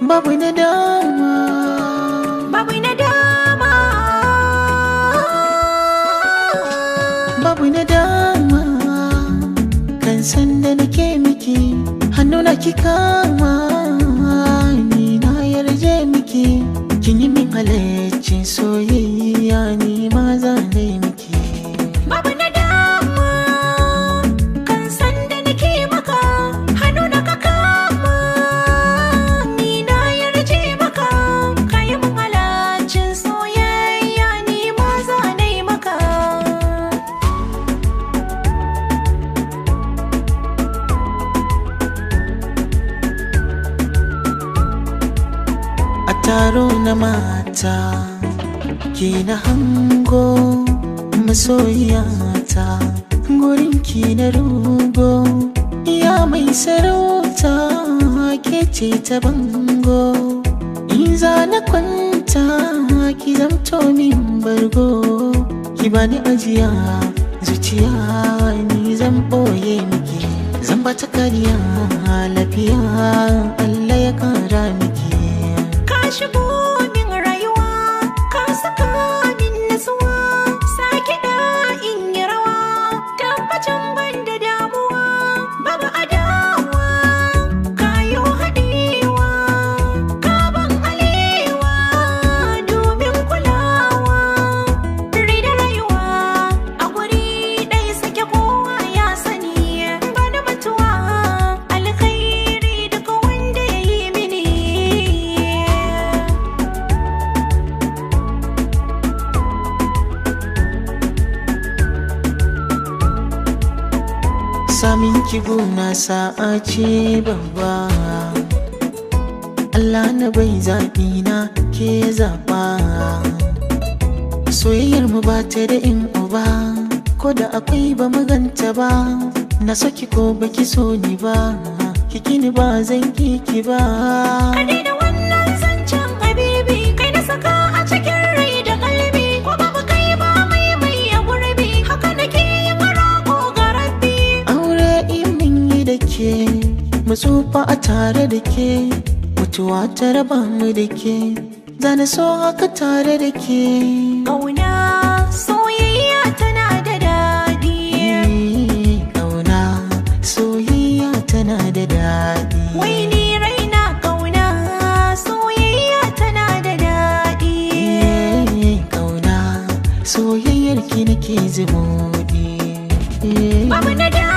babu nadama, babu nadama, babu nadama kan san da nake miki, hannuna ki kama ni na yarje miki, kin yi min halaccin soyayya ni ma za na yi miki. babu nadama kan san da nake maka, hannuna ka kama ni na yarje maka, ka yi min halaccin soyayya ni ma za na yi maka. A taro na mata ki na hango masoyiyata, gurin ki na rugo ya mai sarauta, ke ce ta bango in za na kwanta ki zamto min bargo, ki bani ajiya zuciya ni zan boye miki, zan bata kariya lafiya Allah ya kara miki. Ka shigo min rayuwa, ka saka min nasuwa, sake da in yi rawa, tabbacin ban da damuwa, babu adawa, ka yi haɗewa, ka ban alewa, domin kulawa, rai da rayuwa, a guri ɗaya sake kowa ya sani, bani mutuwa, alkhairi duka wanda ya yi mini. Samin ki gona sa'a ce babba, Allah na bai zaɓi na ke zaɓa, soyayyar mu ba ta da in uba, ko da akwai ba maganta ba, na saki ko baki so ni ba, kiki ni ba zan ki ba. Ka daina wannan zancen habibi, kai na saka a cikin rai da kalbi, ko babu kai ba mai a gurbi, haka nake yin roƙo ga rabbi. Aure in mun yi da ke, mu tsufa a tare da ke, mutuwa ta raba mu da ke, zana so haka tare da ke. Ƙauna soyayya tana da daɗi, Ƙauna soyayya tana da daɗi. wai ni raina ƙauna soyayya tana da daɗi. Ƙauna soyayyar ki nake zumuɗi. Babu nadama.